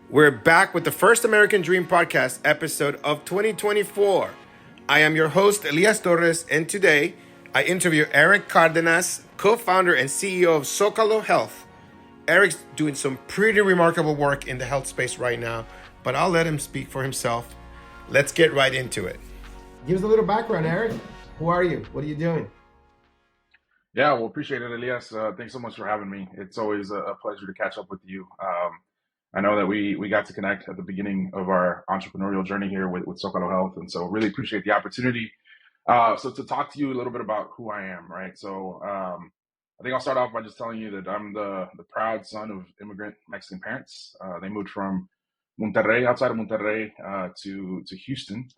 We're back with the first American Dream podcast episode of 2024. I am your host, Elias Torres, and today I interview Erik Cardenas, co-founder and CEO of Zócalo Health. Erik's doing some pretty remarkable work in the health space right now, but I'll let him speak for himself. Let's get right into it. Give us a little background, Erik. Who are you? What are you doing? Yeah, well, appreciate it, Elias. Thanks so much for having me. It's always a pleasure to catch up with you. I know that we got to connect at the beginning of our entrepreneurial journey here with Zócalo Health, and so really appreciate the opportunity. So to talk to you a little bit about who I am, right? So I think I'll start off by just telling you that I'm the proud son of immigrant Mexican parents. They moved from Monterrey, outside of Monterrey, to Houston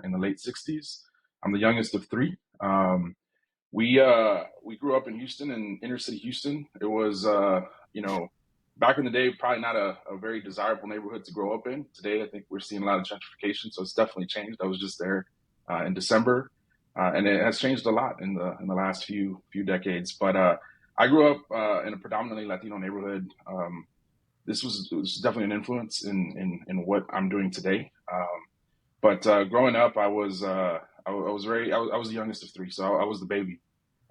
in the late '60s. I'm the youngest of three. We grew up in Houston, in inner city Houston. It was back in the day probably not a very desirable neighborhood to grow up in. Today I think we're seeing a lot of gentrification, so it's definitely changed. I was just there in December, and it has changed a lot in the last few decades. But I grew up in a predominantly Latino neighborhood. This was definitely an influence in what I'm doing today. But growing up, I was I was the youngest of three, so I was the baby.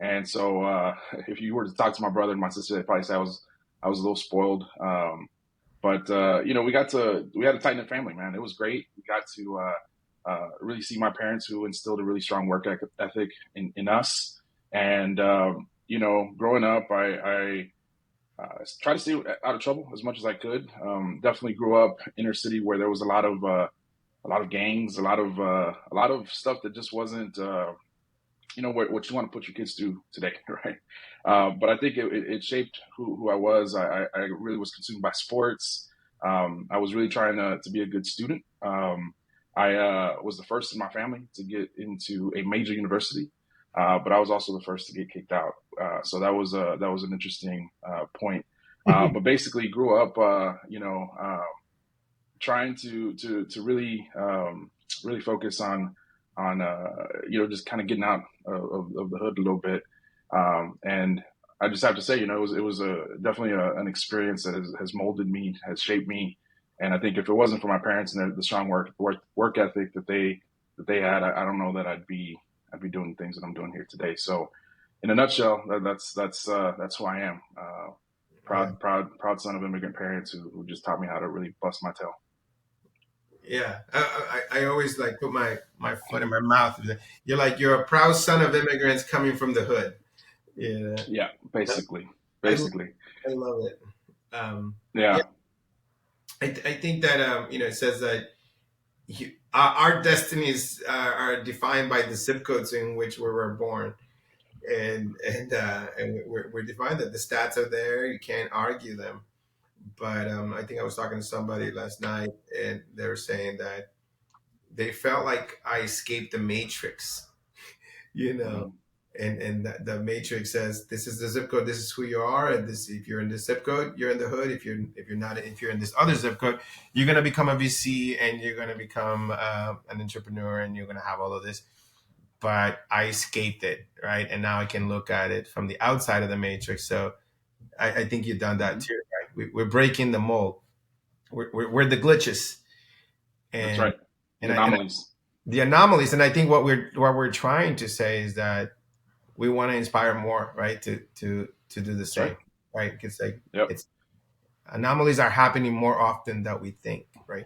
And so if you were to talk to my brother and my sister, they'd probably say I was a little spoiled. But we had a tight knit family, man. It was great. We got to really see my parents, who instilled a really strong work ethic in us. And growing up, I tried to stay out of trouble as much as I could. Definitely grew up inner city where there was a lot of gangs, a lot of stuff that just wasn't what you want to put your kids through today, right? But I think it shaped who I was. I really was consumed by sports. I was really trying to be a good student. I was the first in my family to get into a major university, but I was also the first to get kicked out. So that was an interesting point. But basically, grew up, trying to really focus on just kind of getting out of the hood a little bit. And I just have to say, it was definitely an experience that has molded me, has shaped me. And I think if it wasn't for my parents and the strong work ethic that they had, I don't know that I'd be doing things that I'm doing here today. So in a nutshell, that's who I am. Proud son of immigrant parents who just taught me how to really bust my tail. Yeah, I always like put my foot in my mouth. You're a proud son of immigrants coming from the hood. Yeah, Yeah, basically, I, basically. I love it. Yeah, Yeah. I think that it says that our destinies are defined by the zip codes in which we were born, and we're defined that the stats are there. You can't argue them. But I think I was talking to somebody last night, and they were saying that they felt like I escaped the matrix, you know. Mhm. And the matrix says this is the zip code, this is who you are, and this if you're in this zip code, you're in the hood. If you're not, if you're in this other zip code, you're gonna become a VC and you're gonna become an entrepreneur and you're gonna have all of this. But I escaped it, right? And now I can look at it from the outside of the matrix. So I think you've done that Mhm. too, right? We're breaking the mold. We're the glitches, That's and right. The and anomalies. the anomalies. And I think what we're trying to say is that we want to inspire more, right? To do the That's right. same, right? Because like Yep. it's anomalies are happening more often than we think, right?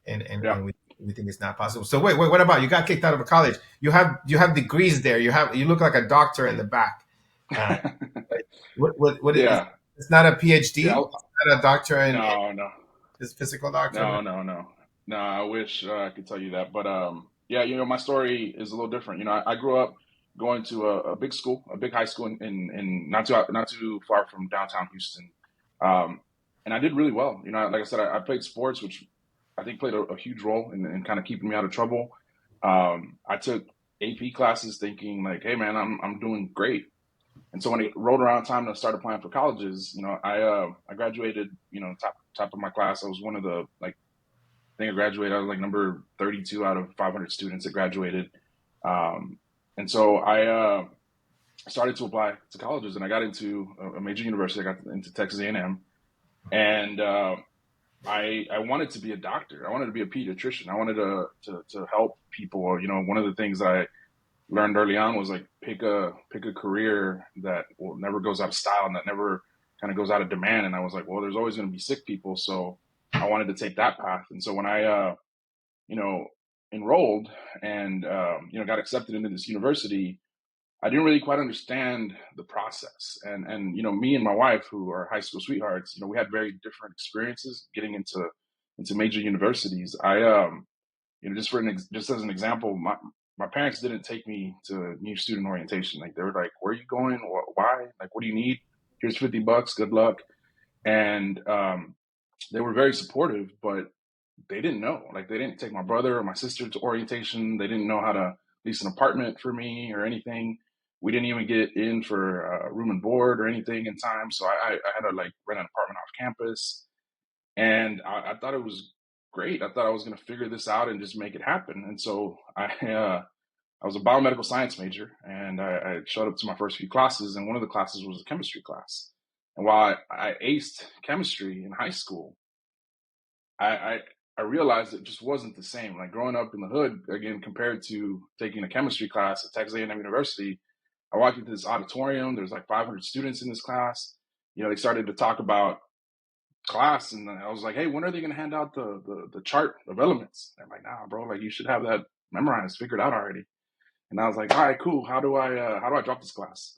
Yeah. And we think it's not possible. So wait, what about you got kicked out of a college? You have degrees there. You look like a doctor in the back. Uh, what is Yeah. it's not a PhD. Yeah. It's not a doctor in No, no, this physical doctor. no, no, no. No, I wish I could tell you that. But yeah, my story is a little different. I grew up going to a big school, a big high school in not too far from downtown Houston. Um, and I did really well. Like I said, I played sports, which I think played a huge role in kind of keeping me out of trouble. I took AP classes thinking like, hey man, I'm doing great. And so when it rolled around time to start applying for colleges, I graduated, top of my class. I was one of the like I think I graduated. I was like number 32 out of 500 students that graduated. Um, and so I started to apply to colleges, and I got into a major university. I got into Texas A&M, and I wanted to be a doctor. I wanted to be a pediatrician. I wanted to help people. You know, one of the things that I learned early on was like pick a career that never goes out of style and that never kind of goes out of demand. And I was like, well, there's always going to be sick people, so I wanted to take that path. And so when I you know, enrolled and you know, got accepted into this university, I didn't really quite understand the process. And you know, me and my wife, who are high school sweethearts, you know, we had very different experiences getting into major universities. I you know, just as an example, my parents didn't take me to new student orientation. Like they were like, "Where are you going? Why? Like, what do you need? Here's $50. Good luck." And they were very supportive, but they didn't know. Like they didn't take my brother or my sister to orientation. They didn't know how to lease an apartment for me or anything. We didn't even get in for room and board or anything in time. So I had to like rent an apartment off campus, and I thought it was great. I thought I was going to figure this out and just make it happen. And so I was a biomedical science major, and I showed up to my first few classes, and one of the classes was a chemistry class. And while I aced chemistry in high school, I, I I realized it just wasn't the same. Like growing up in the hood, again, compared to taking a chemistry class at Texas A&M University, I walked into this auditorium. There's like 500 students in this class. You know, they started to talk about class, and I was like, "Hey, when are they going to hand out the chart of elements?" They're like, "Nah, bro. Like you should have that memorized, figured out already." And I was like, "All right, cool. How do I drop this class?"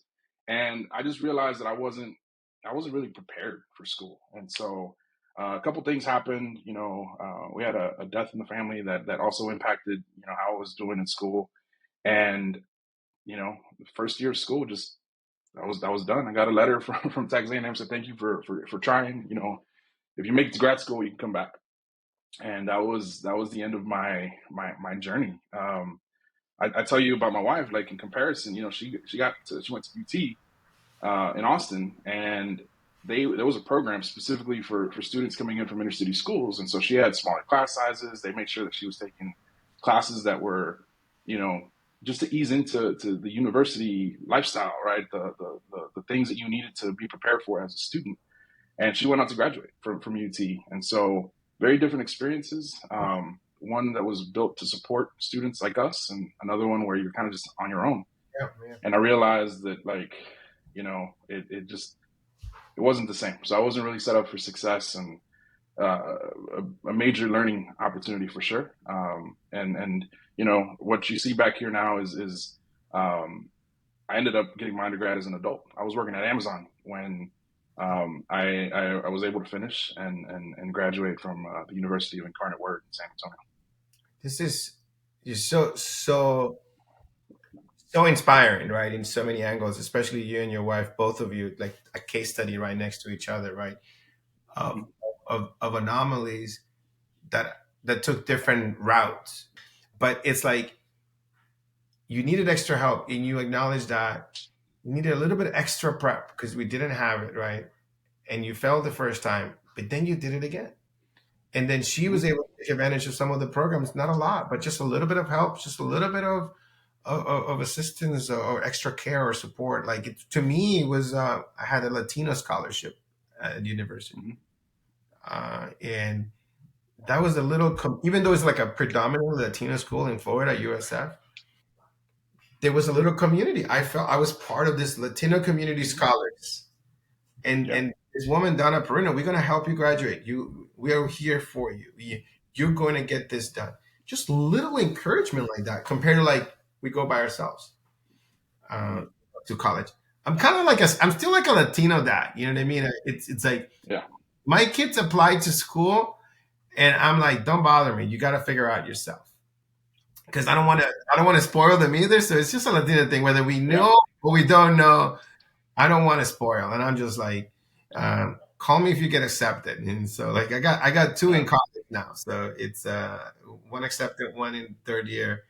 And I just realized that I wasn't really prepared for school. And so a couple things happened. You know, we had a death in the family that also impacted how I was doing in school. And the first year of school, just that was done. I got a letter from Texas A&M said thank you for trying. If you make it to grad school, you can come back. And that was the end of my journey. I tell you about my wife, like in comparison, she went to UT in Austin, and there was a program specifically for students coming in from inner city schools, and so she had smaller class sizes. They made sure that she was taking classes that were, you know, just to ease into the university lifestyle, right? The things that you needed to be prepared for as a student. And she went on to graduate from UT, and so very different experiences. One that was built to support students like us, and another one where you're kind of just on your own. Yeah, yeah. And I realized that, like, it wasn't the same. So I wasn't really set up for success, and a major learning opportunity for sure. And what you see back here now is I ended up getting my undergrad as an adult. I was working at Amazon when I was able to finish and graduate from the University of Incarnate Word in San Antonio. This is you're so inspiring, right? In so many angles, especially you and your wife, both of you, like a case study right next to each other, right? Of Mhm. of anomalies that took different routes, but it's like you needed extra help, and you acknowledge that you needed a little bit extra prep because we didn't have it, right? And you failed the first time, but then you did it again. And then she was Mhm. able to take advantage of some of the programs, not a lot, but just a little bit of help, just a little bit of assistance or extra care or support. Like to me, it was I had a Latino scholarship at university, Mhm. and that was a little. Even though it's like a predominantly Latino school in Florida, USF, there was a little community. I felt I was part of this Latino community Mhm. scholars, Yeah. and this woman Donna Perino, we're gonna help you graduate. We are here for you. You're going to get this done. Just little encouragement like that compared to like we go by ourselves uh, Mhm. to college. I'm kind of like I'm still like a Latino dad. You know what I mean? It's like Yeah. my kids applied to school, and I'm like, don't bother me. You got to figure out yourself because I don't want to spoil them either. So it's just a Latino thing, whether we Yeah. know or we don't know. I don't want to spoil, and I'm just like, call me if you get accepted. And so, like, I got two Yeah. in college now, so it's one accepted, one in third year,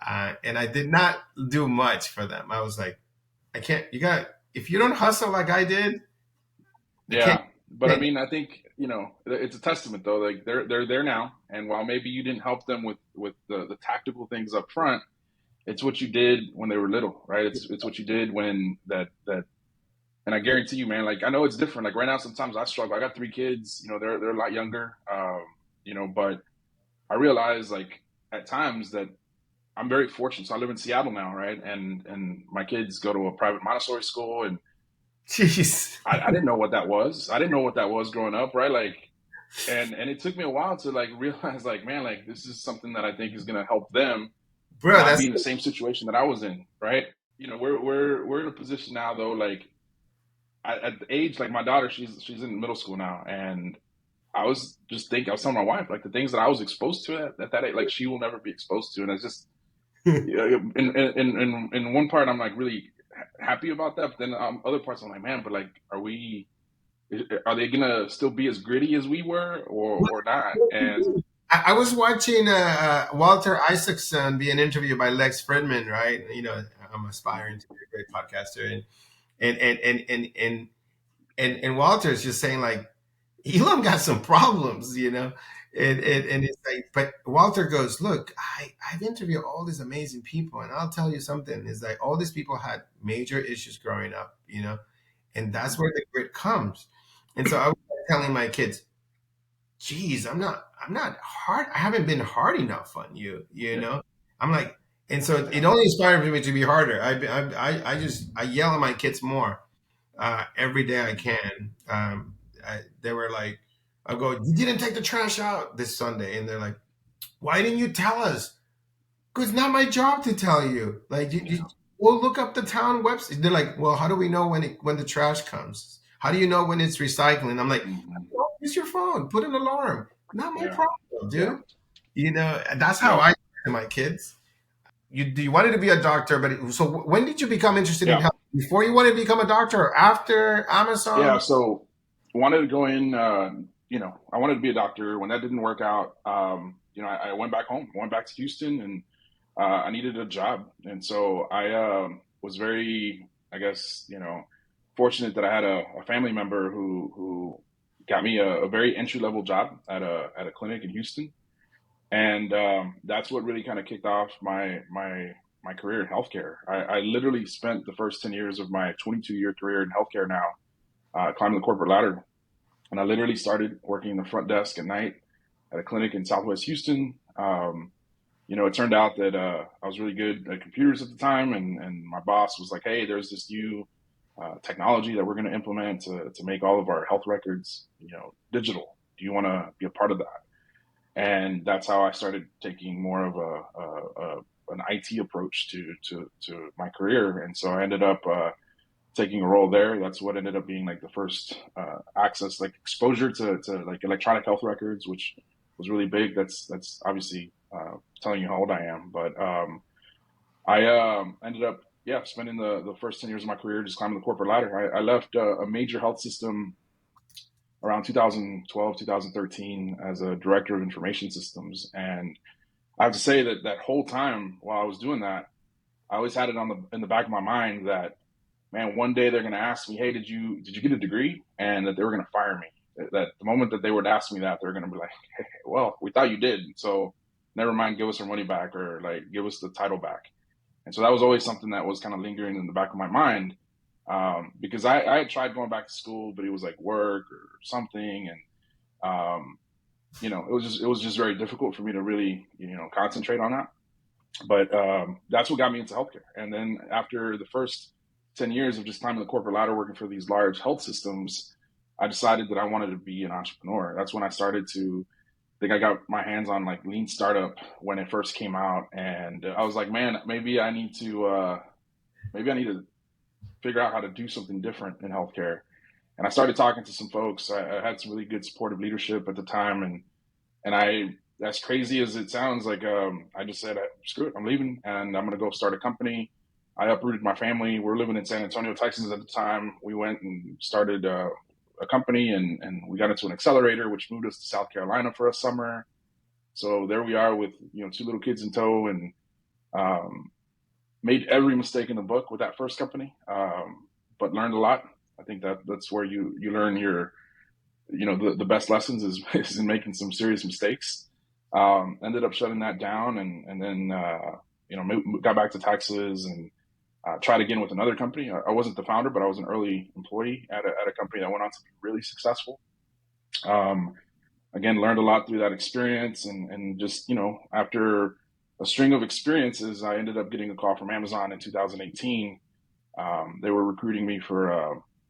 and I did not do much for them. I was like, I can't. You got if you don't hustle like I did, I can't. Yeah. But I mean, I think, it's a testament though. Like they're there now, and while maybe you didn't help them with the tactical things up front, it's what you did when they were little, right? It's what you did when that And I guarantee you, man, like I know it's different. Like right now, sometimes I struggle. I got 3 kids, they're a lot younger, but I realize like at times that I'm very fortunate. So I live in Seattle now, right? And my kids go to a private Montessori school, and Jeez. I didn't know what that was. I didn't know what that was growing up, right? Like, and it took me a while to like realize, like, man, like this is something that I think is gonna help them Bro, not that's be in the same situation that I was in, right? We're in a position now though, like at the age, like my daughter, she's in middle school now, and I was just thinking, I was telling my wife, like the things that I was exposed to at that age, like she will never be exposed to, and it's just in one part I'm like really happy about that, but then other parts I'm like, man, but like, are they gonna still be as gritty as we were, or not? And I was watching Walter Isaacson be an interview by Lex Fridman, right? I'm aspiring to be a great podcaster, and and and and and and Walter's just saying like Elon got some problems, and it's like, but Walter goes, look, I've interviewed all these amazing people, and I'll tell you something is like all these people had major issues growing up, and that's where the grit comes. And so I was telling my kids, geez, I'm not hard. I haven't been hard enough on you, yeah, I'm like, and so it only inspired me to be harder. I yell at my kids more every day I can. They were like, I go, you didn't take the trash out this Sunday, and they're like, why didn't you tell us? Because it's not my job to tell you. Like, yeah, we'll look up the town website. They're like, well, how do we know when the trash comes? How do you know when it's recycling? I'm like, mm-hmm. well, use your phone, put an alarm. Not my Yeah, problem, yeah, dude. And that's how yeah, I to my kids. You wanted to be a doctor, but so when did you become interested in yeah, health? Before you wanted to become a doctor, or after yeah. Amazon? So wanted to go in. I wanted to be a doctor. When that didn't work out, I went back home, went back to Houston, and I needed a job, and so I was very, I guess, fortunate that I had a family member who got me a very entry level job at a clinic in Houston, and that's what really kind of kicked off my career in healthcare. I literally spent the first 10 years of my 22-year career in healthcare now climbing the corporate ladder, and I literally started working the front desk at night at a clinic in Southwest Houston. It turned out that I was really good at computers at the time, and my boss was like, "Hey, there's this new technology that we're going to implement to make all of our health records, digital. Do you want to be a part of that?" And that's how I started taking more of an IT approach to my career. And so I ended up taking a role there. That's what ended up being like the first access, like exposure to like electronic health records, which was really big. That's obviously telling you how old I am, but I ended up spending the first 10 years of my career just climbing the corporate ladder. I left a major health system around 2012, 2013 as a director of information systems, and I have to say that that whole time while I was doing that, I always had it in the back of my mind that, man, one day they're going to ask me, "Hey, did you get a degree?" And that they were going to fire me. That the moment that they would ask me that, they're going to be like, "Hey, well, we thought you did, so never mind, give us our money back, or like give us the title back." And so that was always something that was kind of lingering in the back of my mind, because I had tried going back to school, but it was like work or something, and it was just very difficult for me to really concentrate on that. But that's what got me into healthcare. And then after the first 10 years of just climbing the corporate ladder, working for these large health systems, I decided that I wanted to be an entrepreneur. That's when I started to think I got my hands on like lean startup when it first came out. And I was like, man, maybe I need to figure out how to do something different in healthcare. And I started talking to some folks. I had some really good supportive leadership at the time. And as crazy as it sounds, like I just said, screw it, I'm leaving, and I'm going to go start a company. I uprooted my family. We were living in San Antonio, Texas at the time. We went and started a company, and we got into an accelerator, which moved us to South Carolina for a summer. So there we are with 2 little kids in tow, and made every mistake in the book with that first company, but learned a lot. I think that's where you learn the best lessons is in making some serious mistakes. Ended up shutting that down, and then got back to Texas, and tried again with another company. I wasn't the founder, but I was an early employee at a company that went on to be really successful. Again, learned a lot through that experience, and just, after a string of experiences, I ended up getting a call from Amazon in 2018. They were recruiting me for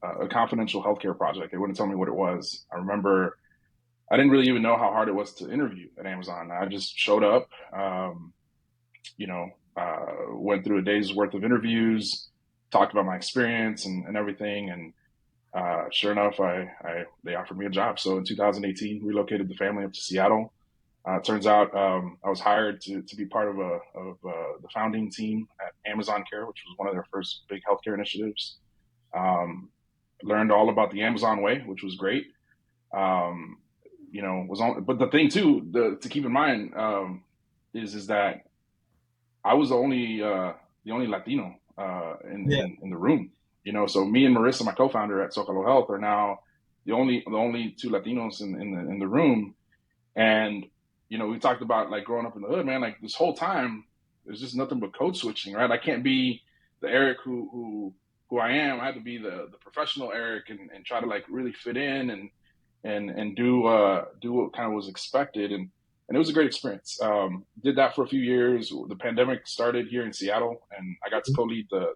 a confidential healthcare project. They wouldn't tell me what it was. I remember I didn't really even know how hard it was to interview at Amazon. I just showed up, went through a day's worth of interviews, talked about my experience and everything. And sure enough, they offered me a job. So in 2018, relocated the family up to Seattle. Turns out I was hired to be part of the founding team at Amazon Care, which was one of their first big healthcare initiatives. Learned all about the Amazon way, which was great. But the thing too, to keep in mind, is that I was the only Latino in the room. So me and Marissa, my co-founder at Zócalo Health, are now the only two Latinos in the room. And we talked about like growing up in the hood, man. Like this whole time, there's just nothing but code switching, right? I can't be the Erik who I am. I had to be the professional Erik and try to like really fit in and do what kind of was expected. And it was a great experience. Did that for a few years. The pandemic started here in Seattle, and I got to co-lead the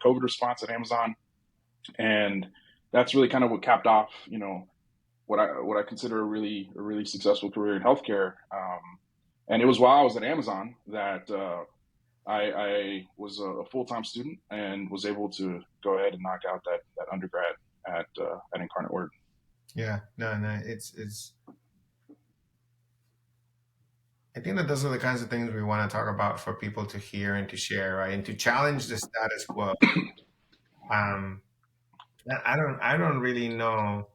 COVID response at Amazon. And that's really kind of what capped off, what I consider a really successful career in healthcare. And it was while I was at Amazon that I was a full-time student and was able to go ahead and knock out that undergrad at Incarnate Word. Yeah, no, it's. I think that those are the kinds of things we want to talk about for people to hear and to share, right, and to challenge the status quo. I don't really know.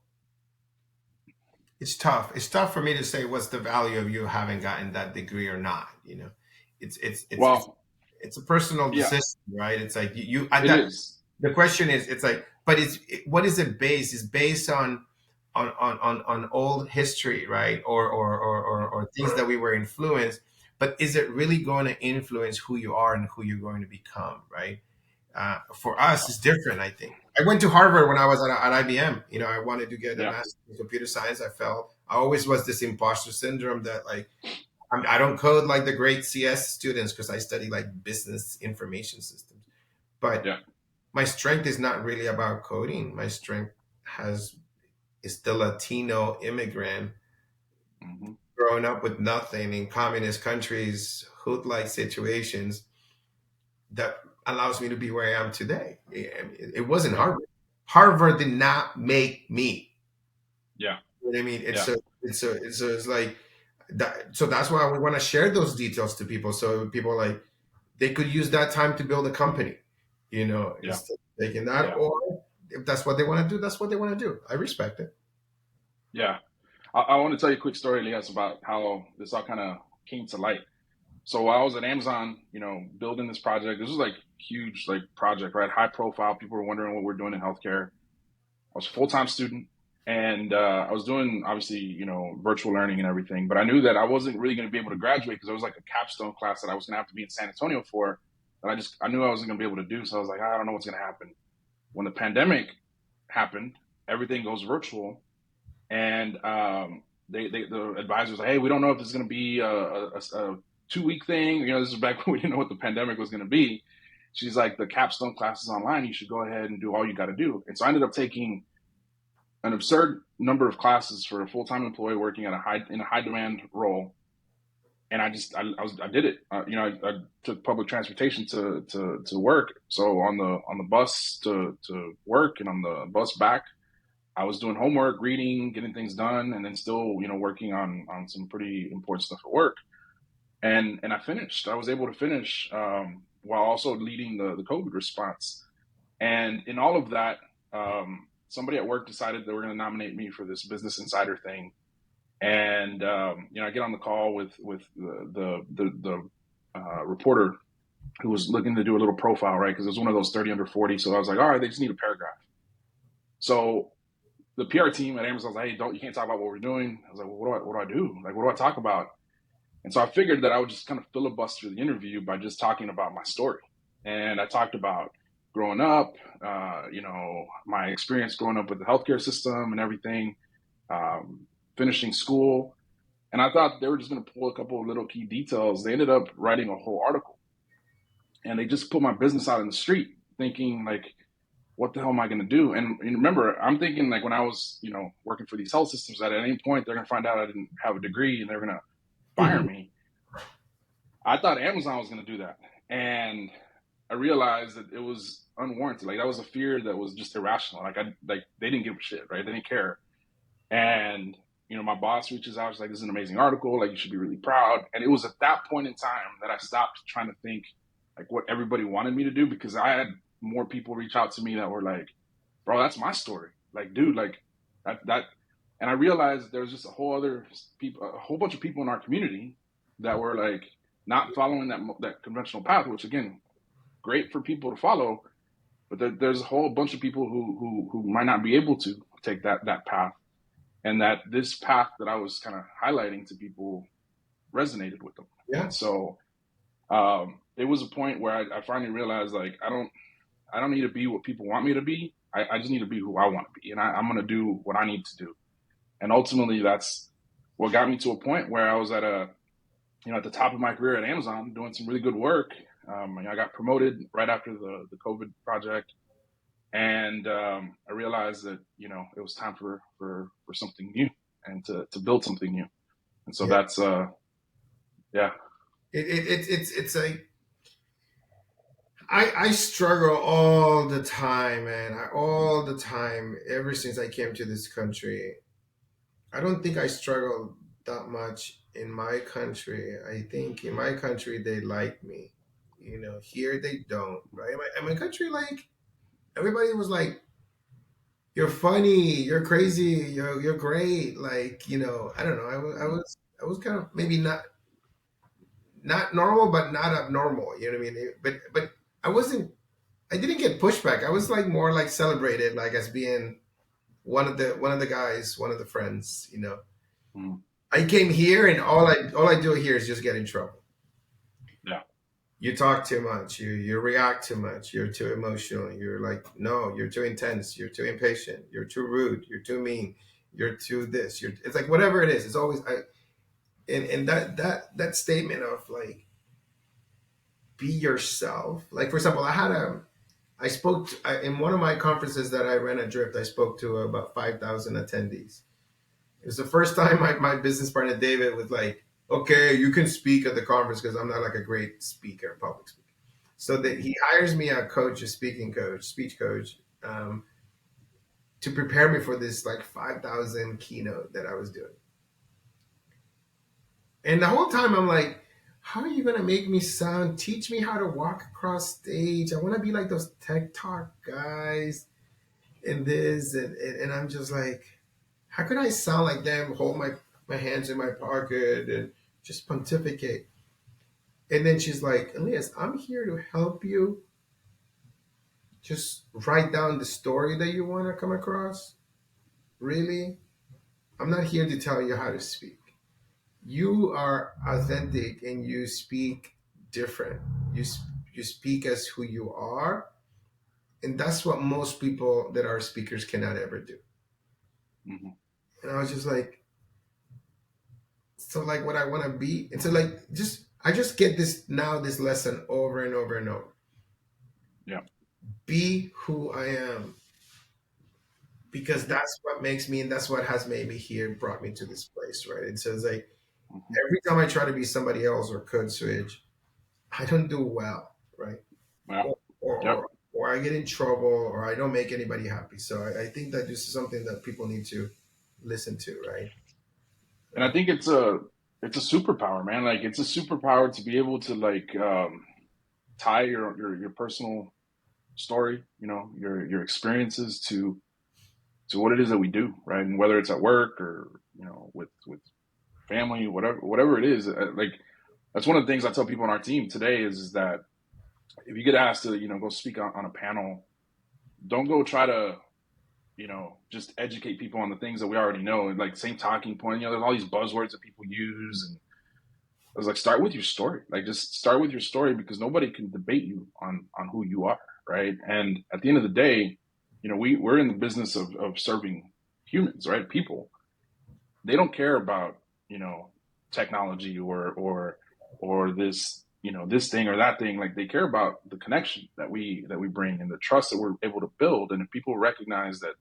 It's tough. It's tough for me to say what's the value of you having gotten that degree or not. It's a personal decision, right? It's like the question is, it's like, but what is it based? It's based on old history, right? Or things that we were influenced. But is it really going to influence who you are and who you're going to become, right? For us, it's different, I think. I went to Harvard when I was at IBM. I wanted to get a master's in computer science. I always was this imposter syndrome that like, I don't code like the great CS students because I study like business information systems. But my strength is not really about coding. My strength is the Latino immigrant growing up with nothing in communist countries, hood-like situations that allows me to be where I am today. It wasn't Harvard. Harvard did not make me. Yeah. You know what I mean? It's like that. So that's why we want to share those details to people. So people like they could use that time to build a company, instead of taking that, or if that's what they want to do, that's what they want to do. I respect it. Yeah. I want to tell you a quick story, Elias, about how this all kind of came to light. So while I was at Amazon, building this project, this was like huge, like project, right? High profile. People were wondering what we're doing in healthcare. I was a full-time student, and I was doing obviously, virtual learning and everything, but I knew that I wasn't really going to be able to graduate because there was like a capstone class that I was going to have to be in San Antonio for, that I knew I wasn't going to be able to do. So I was like, I don't know what's going to happen. When the pandemic happened, everything goes virtual. And the advisors like, hey, we don't know if this is going to be a 2-week thing. This is back when we didn't know what the pandemic was going to be. She's like, the capstone class is online. You should go ahead and do all you got to do. And so I ended up taking an absurd number of classes for a full-time employee working in a high demand role. And I did it. I took public transportation to work. So on the bus to work and on the bus back, I was doing homework, reading, getting things done, and then still, working on some pretty important stuff at work. And I finished. I was able to finish while also leading the COVID response. And in all of that, somebody at work decided they were going to nominate me for this Business Insider thing. And I get on the call with the reporter who was looking to do a little profile, right? Because it was one of those 30 under 40. So I was like, all right, they just need a paragraph. So the PR team at Amazon was like, hey, you can't talk about what we're doing. I was like, well, what do I do? Like, what do I talk about? And so I figured that I would just kind of filibuster the interview by just talking about my story. And I talked about, growing up, my experience growing up with the healthcare system and everything, finishing school. And I thought they were just going to pull a couple of little key details. They ended up writing a whole article, and they just put my business out in the street, thinking like, what the hell am I going to do? And remember, I'm thinking like when I was, working for these health systems, that at any point they're going to find out I didn't have a degree and they're going to fire me. I thought Amazon was going to do that. And I realized that it was unwarranted. Like that was a fear that was just irrational. Like they didn't give a shit, right? They didn't care. And, my boss reaches out, she's like, this is an amazing article. Like you should be really proud. And it was at that point in time that I stopped trying to think like what everybody wanted me to do, because I had more people reach out to me that were like, bro, that's my story. Like, dude, like that. And I realized there was just a whole bunch of people in our community that were like not following that conventional path, which again, great for people to follow, but there's a whole bunch of people who might not be able to take that path, and that this path that I was kind of highlighting to people resonated with them. Yeah. And so it was a point where I finally realized like I don't need to be what people want me to be. I just need to be who I want to be, and I'm going to do what I need to do. And ultimately, that's what got me to a point where I was at the top of my career at Amazon, doing some really good work. I got promoted right after the COVID project, and I realized that it was time for something new and to build something new. And so that's It's like I struggle all the time, man. All the time, ever since I came to this country. I don't think I struggle that much in my country. I think in my country they like me. Here they don't, right? In my country, like everybody was like, "You're funny, you're crazy, you're great." Like I don't know. I was kind of maybe not normal, but not abnormal. You know what I mean? But I wasn't. I didn't get pushback. I was like more like celebrated, like as being one of the guys, one of the friends. Mm. I came here and all I do here is just get in trouble. Yeah. You talk too much. You react too much. You're too emotional. You're like, no, you're too intense. You're too impatient. You're too rude. You're too mean. You're too this. It's like whatever it is. It's always and that statement of like be yourself. Like for example, in one of my conferences that I ran at Drift. I spoke to about 5,000 attendees. It was the first time my business partner David was like, okay, you can speak at the conference because I'm not like a great speaker, public speaker. So that he hires me a coach, a speaking coach, speech coach, to prepare me for this like 5,000 keynote that I was doing. And the whole time I'm like, how are you going to make me sound? Teach me how to walk across stage. I want to be like those tech talk guys and this. And I'm just like, how could I sound like them, hold my hands in my pocket and just pontificate? And then she's like, Elias, I'm here to help you just write down the story that you want to come across. Really? I'm not here to tell you how to speak. You are authentic and you speak different. You speak as who you are. And that's what most people that are speakers cannot ever do. Mm-hmm. And I was just like, so like what I want to be. And so like I just get this lesson over and over and over. Yeah. Be who I am. Because that's what makes me, and that's what has made me here and brought me to this place, right? It says like every time I try to be somebody else or code switch, I don't do well, right? Yeah. Or I get in trouble or I don't make anybody happy. So I think that this is something that people need to listen to, right? And I think it's a superpower, man. Like it's a superpower to be able to like tie your personal story, your experiences to what it is that we do, right? And whether it's at work or with family, whatever it is, like that's one of the things I tell people on our team today is that if you get asked to go speak on a panel, don't go try to just educate people on the things that we already know, and like same talking point. There's all these buzzwords that people use, and I was like, start with your story. Like, just start with your story, because nobody can debate you on who you are, right? And at the end of the day, we're in the business of serving humans, right? People. They don't care about, technology or this, this thing or that thing. Like, they care about the connection that we bring and the trust that we're able to build. And if people recognize that,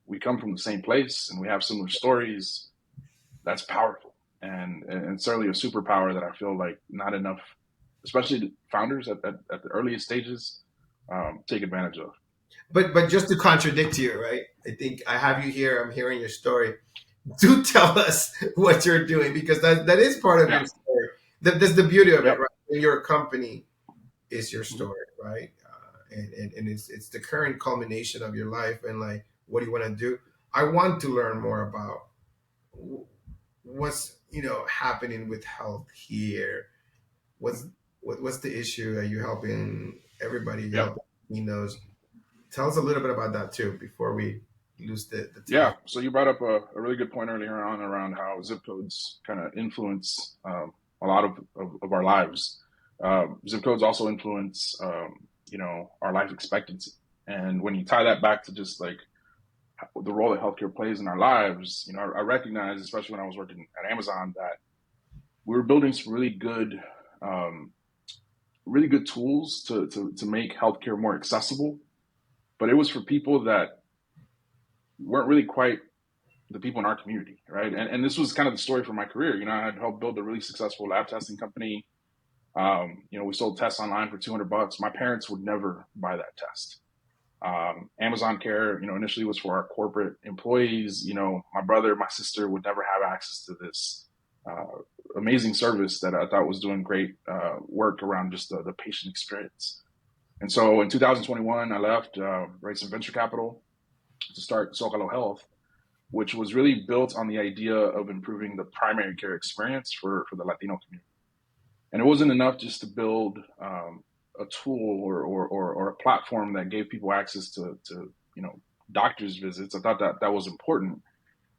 we come from the same place and we have similar stories, that's powerful, and certainly a superpower that I feel like not enough, especially the founders at the earliest stages, take advantage of. But just to contradict you, right? I think I have you here. I'm hearing your story. Do tell us what you're doing, because that is part of Yeah. your story. That's the beauty of it, Yep. right? Your company is your Mhm. story, right? And it's the current culmination of your life, and like, what do you want to do? I want to learn more about what's happening with health here. What's what's the issue? Are you helping everybody? You Yep. helping Latinos? Tell us a little bit about that too before we lose the Yeah. time. So you brought up a really good point earlier on around how zip codes kind of influence a lot of our lives. Zip codes also influence, our life expectancy. And when you tie that back to just like the role that healthcare plays in our lives, I recognize, especially when I was working at Amazon, that we were building some um, really good tools to make healthcare more accessible. But it was for people that weren't really quite the people in our community, right? And this was kind of the story for my career. I had helped build a really successful lab testing company. We sold tests online for $200. My parents would never buy that test. Amazon Care, initially was for our corporate employees. My brother, my sister would never have access to this amazing service that I thought was doing great work around just the patient experience. And so in 2021, I left, raised some venture capital to start Zócalo Health, which was really built on the idea of improving the primary care experience for the Latino community. And it wasn't enough just to build a tool or a platform that gave people access to doctor's visits. I thought that was important.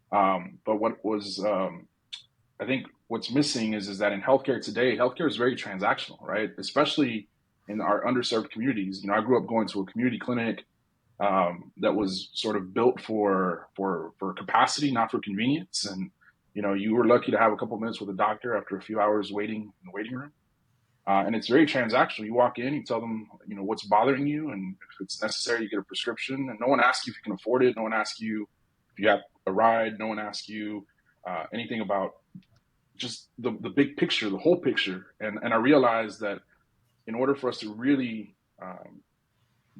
But what was I think what's missing is that in healthcare today, healthcare is very transactional, right? Especially in our underserved communities. I grew up going to a community clinic that was sort of built for capacity, not for convenience. And you were lucky to have a couple minutes with a doctor after a few hours waiting in the waiting room. And it's very transactional. You walk in, you tell them what's bothering you, and if it's necessary, you get a prescription. And no one asks you if you can afford it. No one asks you if you have a ride. No one asks you anything about just the big picture, the whole picture. And I realized that in order for us to really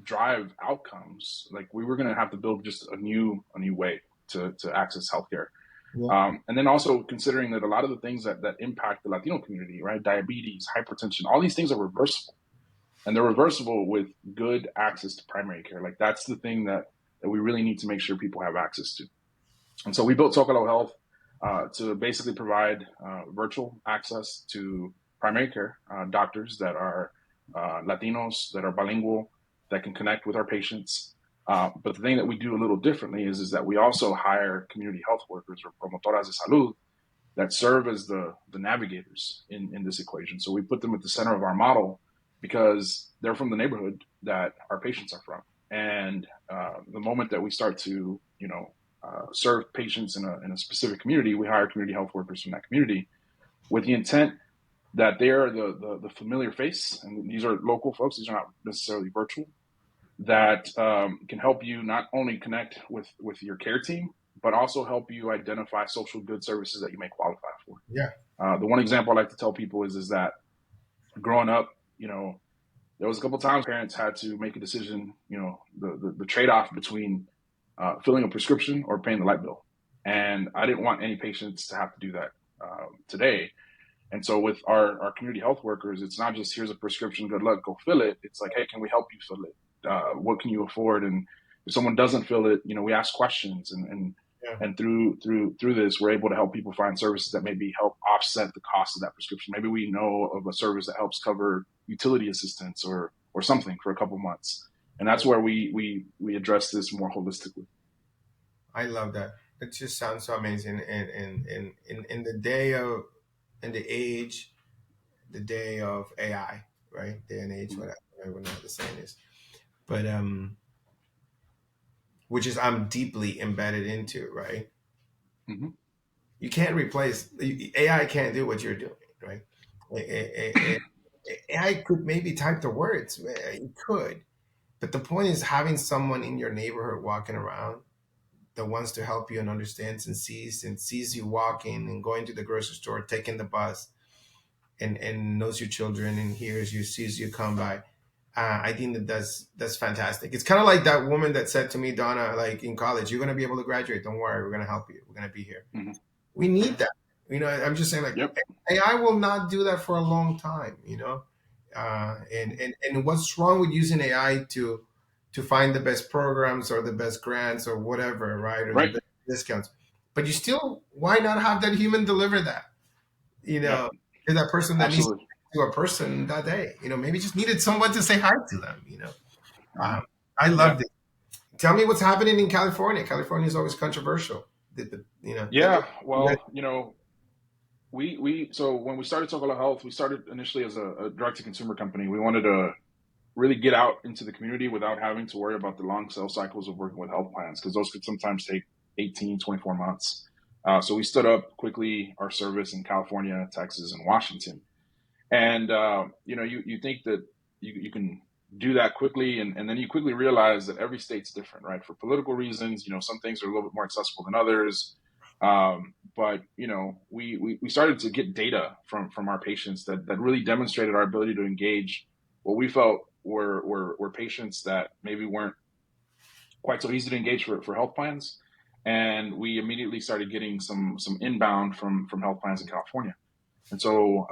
drive outcomes, like, we were going to have to build just a new way to access healthcare. Yeah. And then also considering that a lot of the things that impact the Latino community, right? Diabetes, hypertension, all these things are reversible, and they're reversible with good access to primary care. Like, that's the thing that we really need to make sure people have access to. And so we built Zócalo Health to basically provide virtual access to primary care doctors that are Latinos, that are bilingual, that can connect with our patients. But the thing that we do a little differently is that we also hire community health workers, or promotoras de salud, that serve as the navigators in this equation. So we put them at the center of our model because they're from the neighborhood that our patients are from. And the moment that we start to, serve patients in a specific community, we hire community health workers from that community with the intent that they are the familiar face. And these are local folks. These are not necessarily virtual, that can help you not only connect with your care team, but also help you identify social good services that you may qualify for. Yeah. The one example I like to tell people is that growing up, there was a couple of times parents had to make a decision, the trade-off between filling a prescription or paying the light bill. And I didn't want any patients to have to do that today. And so with our community health workers, it's not just, here's a prescription, good luck, go fill it. It's like, hey, can we help you fill it? What can you afford? And if someone doesn't fill it, we ask questions, Yeah. and through this, we're able to help people find services that maybe help offset the cost of that prescription. Maybe we know of a service that helps cover utility assistance or something for a couple months. And that's where we address this more holistically. I love that. It just sounds so amazing. And in the day of in the day of AI, right? Day and age, whatever, I don't know what the saying is, but which is I'm deeply embedded into, right? Mm-hmm. You can't replace AI. Can't do what you're doing, right? AI could maybe type the words. It could, but the point is having someone in your neighborhood walking around that wants to help you and understands and sees you walking and going to the grocery store, taking the bus, and knows your children and hears you, sees you come by. I think that's fantastic. It's kind of like that woman that said to me, Donna, like in college, you're gonna be able to graduate. Don't worry, we're gonna help you. We're gonna be here. Mm-hmm. We need that. I'm just saying, like, Yep. AI will not do that for a long time. And what's wrong with using AI to find the best programs or the best grants or whatever, right? Or the Right. best discounts. But you still, why not have that human deliver that? Yep. To that person that needs Absolutely. to a person that day. Maybe just needed someone to say hi to them. Mm-hmm. I Yeah. loved it. Tell me what's happening in California. California is always controversial. Yeah. Well, so when we started Zócalo Health, we started initially as a direct to consumer company. We wanted to really get out into the community without having to worry about the long sales cycles of working with health plans, because those could sometimes take 18, 24 months. So we stood up quickly our service in California, Texas, and Washington. And, you think that you can do that quickly, and then you quickly realize that every state's different, right? For political reasons, some things are a little bit more accessible than others. But we started to get data from our patients that really demonstrated our ability to engage what we felt were patients that maybe weren't quite so easy to engage for health plans. And we immediately started getting some inbound from health plans in California. And so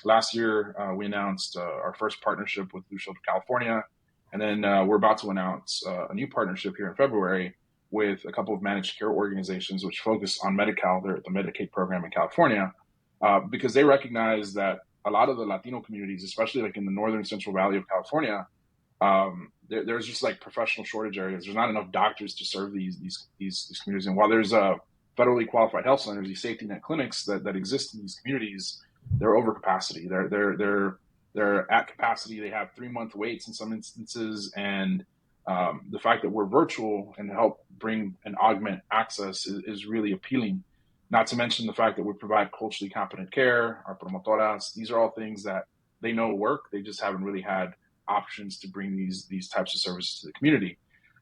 last year, we announced our first partnership with Blue Shield of California. And then we're about to announce a new partnership here in February with a couple of managed care organizations which focus on Medi-Cal, the Medicaid program in California, because they recognize that a lot of the Latino communities, especially like in the northern central valley of California, there's just like professional shortage areas. There's not enough doctors to serve these communities. And while there's federally qualified health centers, these safety net clinics that exist in these communities, they're over capacity. They're at capacity. They have 3-month waits in some instances, and the fact that we're virtual and help bring and augment access is really appealing. Not to mention the fact that we provide culturally competent care, our promotoras. These are all things that they know work. They just haven't really had options to bring these types of services to the community.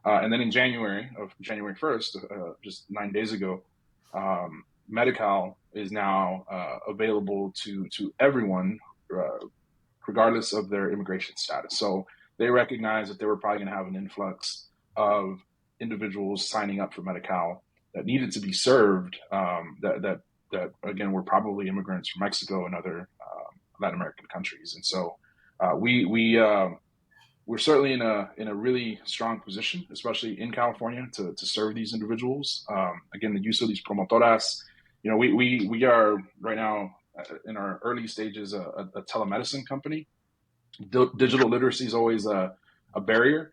And then in January 1st, just 9 days ago, Medi-Cal is now available to everyone, regardless of their immigration status. So they recognize that they were probably going to have an influx of individuals signing up for Medi-Cal that needed to be served. That again were probably immigrants from Mexico and other Latin American countries. And so we're certainly in a really strong position, especially in California, to serve these individuals. Again, the use of these promotoras. We are right now in our early stages a telemedicine company. Digital literacy is always a barrier,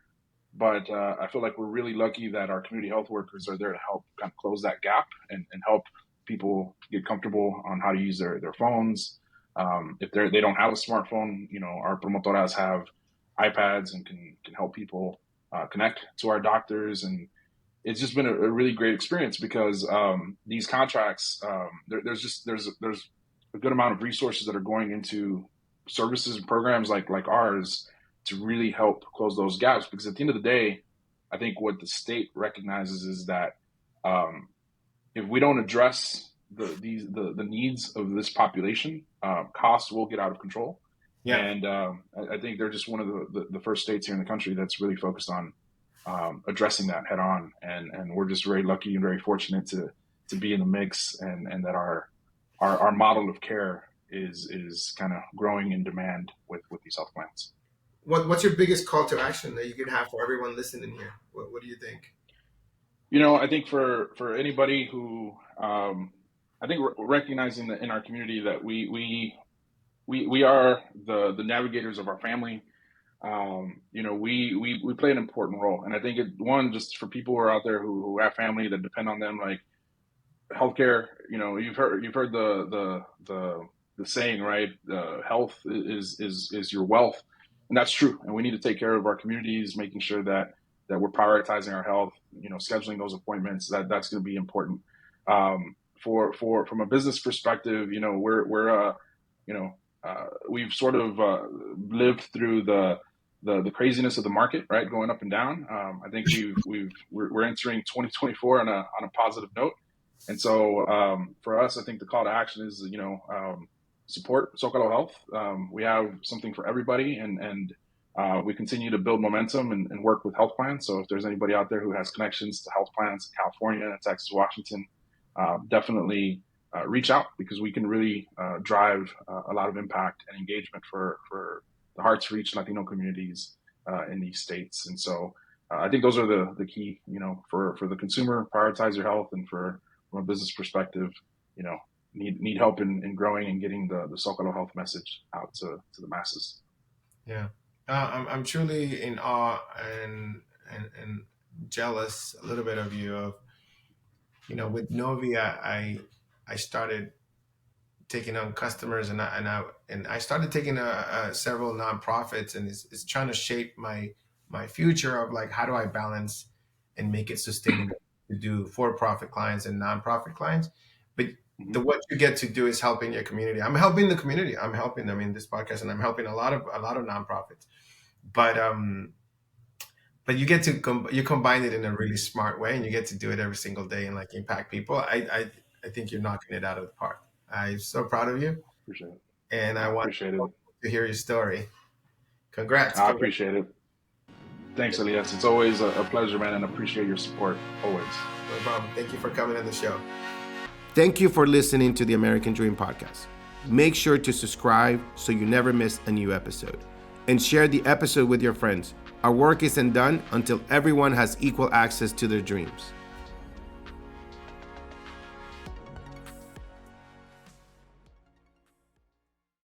but I feel like we're really lucky that our community health workers are there to help kind of close that gap and help people get comfortable on how to use their phones. If they don't have a smartphone, our promotoras have iPads and can help people connect to our doctors. And it's just been a really great experience because these contracts, there's a good amount of resources that are going into services and programs like ours to really help close those gaps. Because at the end of the day, I think what the state recognizes is that if we don't address the needs of this population, costs will get out of control. Yeah. And I think they're just one of the first states here in the country that's really focused on addressing that head on. And we're just very lucky and very fortunate to be in the mix, and that our model of care is kind of growing in demand with these health plans. What's your biggest call to action that you can have for everyone listening here? What do you think? I think for anybody who, I think recognizing that in our community that we are the navigators of our family. We play an important role, and I think just for people who are out there who have family that depend on them, like healthcare. You've heard the the saying, right? Health is your wealth, and that's true. And we need to take care of our communities, making sure that we're prioritizing our health. Scheduling those appointments, that's going to be important. For from a business perspective, we've sort of lived through the craziness of the market, right, going up and down. I think we're entering 2024 on a positive note, and so for us, I think the call to action is support Zócalo Health. We have something for everybody, and we continue to build momentum and work with health plans. So if there's anybody out there who has connections to health plans in California, Texas, Washington, definitely reach out, because we can really drive a lot of impact and engagement for the hard-to-reach Latino communities in these states. And so I think those are the key, for the consumer, prioritize your health, and from a business perspective, need help in growing and getting the Zócalo Health message out to the masses. Yeah. I'm truly in awe and jealous a little bit of you. With Novi, I started taking on customers, and I started taking several nonprofits, and it's trying to shape my future of like, how do I balance and make it sustainable to do for-profit clients and nonprofit clients. But what you get to do is helping your community. I'm helping the community. I'm helping them in this podcast, and I'm helping a lot of nonprofits. But you get to you combine it in a really smart way, and you get to do it every single day and like impact people. I think you're knocking it out of the park. I'm so proud of you. Appreciate it. And I want to hear your story. Congrats. I appreciate it. Thanks, Elias. It's always a pleasure, man, and appreciate your support always. No problem. Thank you for coming on the show. Thank you for listening to the American Dream Podcast. Make sure to subscribe so you never miss a new episode, and share the episode with your friends. Our work isn't done until everyone has equal access to their dreams.